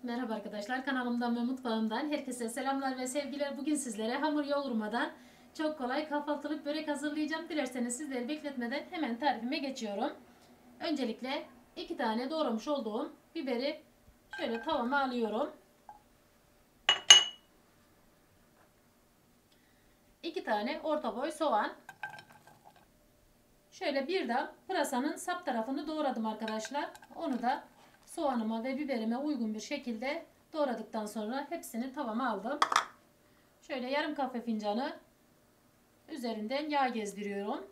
Merhaba arkadaşlar, kanalımdan ve mutfağımdan herkese selamlar ve sevgiler. Bugün sizlere hamur yoğurmadan çok kolay kahvaltılık börek hazırlayacağım. Dilerseniz sizleri bekletmeden hemen tarifime geçiyorum. Öncelikle 2 tane doğramış olduğum biberi şöyle tavama alıyorum. 2 tane orta boy soğan. Şöyle bir dal pırasanın sap tarafını doğradım arkadaşlar. Onu da soğanıma ve biberime uygun bir şekilde doğradıktan sonra hepsini tavama aldım. Şöyle yarım kahve fincanı üzerinden yağ gezdiriyorum.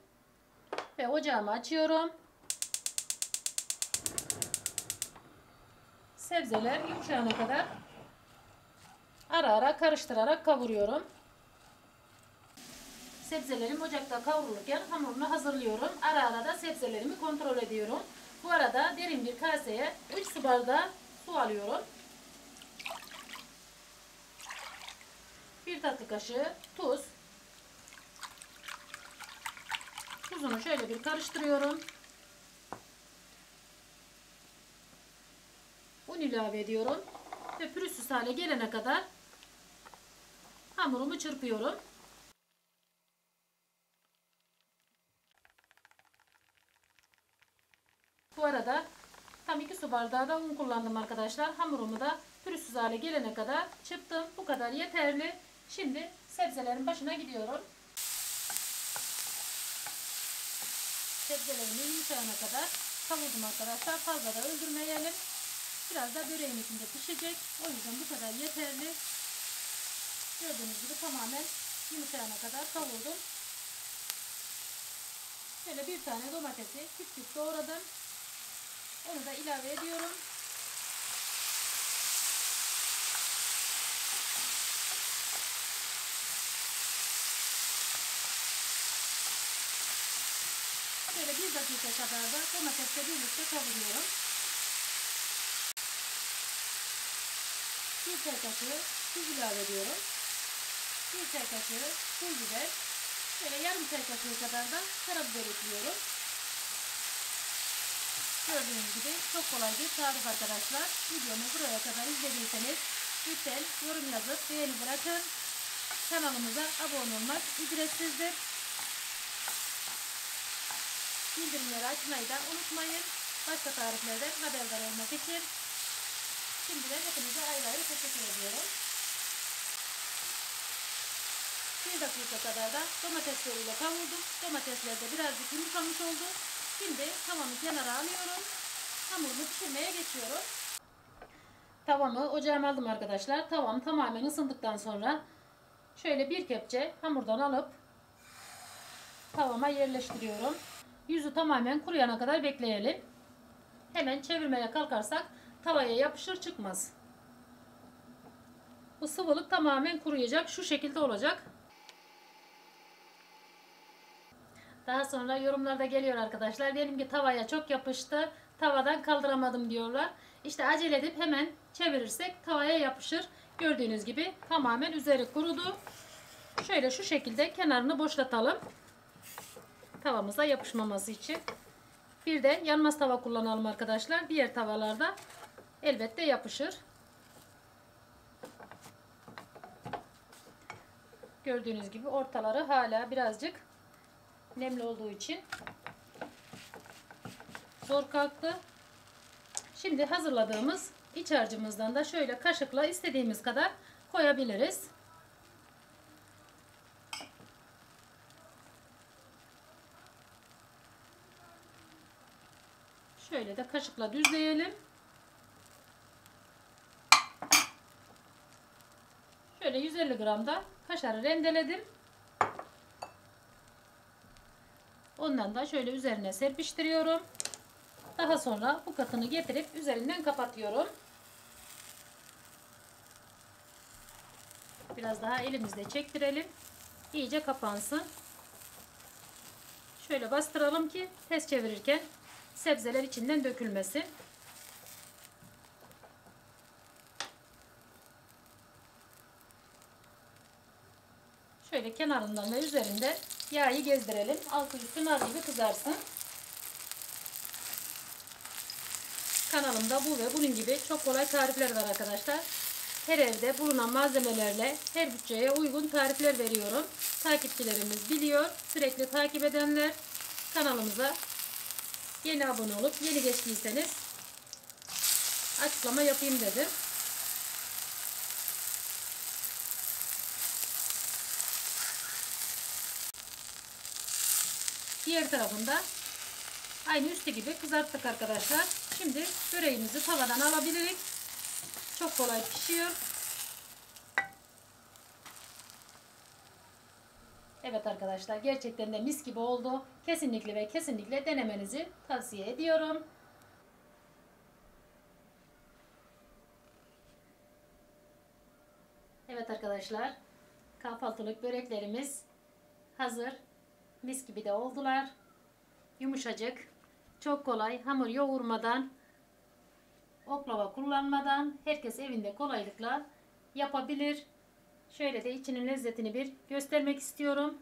Ve ocağımı açıyorum. Sebzeler yumuşayana kadar ara ara karıştırarak kavuruyorum. Sebzelerim ocakta kavrulurken hamurunu hazırlıyorum. Ara ara da sebzelerimi kontrol ediyorum. Bu arada derin bir kaseye 3 su bardağı su alıyorum. 1 tatlı kaşığı tuz. Tuzunu şöyle bir karıştırıyorum. Un ilave ediyorum. Ve pürüzsüz hale gelene kadar hamurumu çırpıyorum. Bu arada tam 2 su bardağı da un kullandım arkadaşlar. Hamurumu da pürüzsüz hale gelene kadar çırptım. Bu kadar yeterli. Şimdi sebzelerin başına gidiyorum. Sebzelerimi yumuşayana kadar kavurdum arkadaşlar. Fazla da öldürmeyelim. Biraz da böreğin içinde pişecek. O yüzden bu kadar yeterli. Gördüğünüz gibi tamamen yumuşayana kadar kavurdum. Şöyle bir tane domatesi küp küp doğradım. Onu da ilave ediyorum. Şöyle 1 dakika kadar da domatesle birlikte kavuruyorum. 1 çay kaşığı tuz ilave ediyorum. 1 çay kaşığı pul biber. Şöyle yarım çay kaşığı kadar da karabiber ekliyorum. Gördüğünüz gibi çok kolay bir tarif arkadaşlar. Videomu buraya kadar izlediyseniz lütfen yorum yazıp beğeni bırakın. Kanalımıza abone olmak ücretsizdir. Bildirimleri açmayı da unutmayın. Başka tariflerden haberdar olmak için. Şimdiden hepinize ayrı ayrı teşekkür ediyorum. 1 dakika kadar da domatesleriyle kavurdum. Domatesler de birazcık yumuşamış oldu. Şimdi tavamı kenara alıyorum. Hamurumu pişirmeye geçiyorum. Tavamı ocağıma aldım arkadaşlar. Tavam tamamen ısındıktan sonra şöyle bir kepçe hamurdan alıp tavama yerleştiriyorum. Yüzü tamamen kuruyana kadar bekleyelim. Hemen çevirmeye kalkarsak tavaya yapışır çıkmaz. Bu sıvılık tamamen kuruyacak. Şu şekilde olacak. Daha sonra yorumlarda geliyor arkadaşlar. Benimki tavaya çok yapıştı. Tavadan kaldıramadım diyorlar. İşte acele edip hemen çevirirsek tavaya yapışır. Gördüğünüz gibi tamamen üzeri kurudu. Şöyle şu şekilde kenarını boşlatalım. Tavamıza yapışmaması için. Bir de yanmaz tava kullanalım arkadaşlar. Diğer tavalarda elbette yapışır. Gördüğünüz gibi ortaları hala birazcık nemli olduğu için zor kalktı. Şimdi hazırladığımız iç harcımızdan da şöyle kaşıkla istediğimiz kadar koyabiliriz. Şöyle de kaşıkla düzleyelim. Şöyle 150 gram da kaşarı rendeledim. Ondan da şöyle üzerine serpiştiriyorum. Daha sonra bu katını getirip üzerinden kapatıyorum. Biraz daha elimizle çektirelim. İyice kapansın. Şöyle bastıralım ki ters çevirirken sebzeler içinden dökülmesin. Şöyle kenarından ve üzerinde yağı gezdirelim. Altı üstü nar gibi kızarsın. Kanalımda bu ve bunun gibi çok kolay tarifler var arkadaşlar. Her evde bulunan malzemelerle her bütçeye uygun tarifler veriyorum. Takipçilerimiz biliyor. Sürekli takip edenler kanalımıza yeni abone olup yeni geçtiyseniz açıklama yapayım dedim. Diğer tarafında aynı üstü gibi kızarttık arkadaşlar. Şimdi böreğimizi tavadan alabiliriz. Çok kolay pişiyor. Evet arkadaşlar, gerçekten de mis gibi oldu. Kesinlikle ve kesinlikle denemenizi tavsiye ediyorum. Evet arkadaşlar, kahvaltılık böreklerimiz hazır. Mis gibi de oldular. Yumuşacık, çok kolay, hamur yoğurmadan, oklava kullanmadan herkes evinde kolaylıkla yapabilir. Şöyle de içinin lezzetini bir göstermek istiyorum.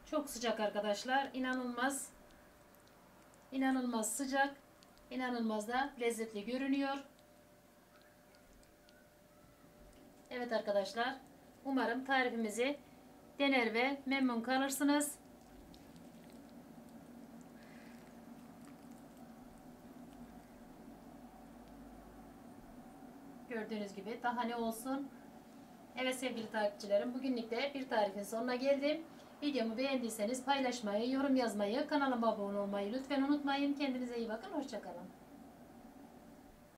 Çok sıcak arkadaşlar. İnanılmaz. İnanılmaz sıcak. İnanılmaz da lezzetli görünüyor. Evet arkadaşlar. Umarım tarifimizi dener ve memnun kalırsınız. Gördüğünüz gibi daha ne olsun. Evet sevgili takipçilerim, bugünlük de bir tarifin sonuna geldim. Videomu beğendiyseniz paylaşmayı, yorum yazmayı, kanalıma abone olmayı lütfen unutmayın. Kendinize iyi bakın. Hoşça kalın.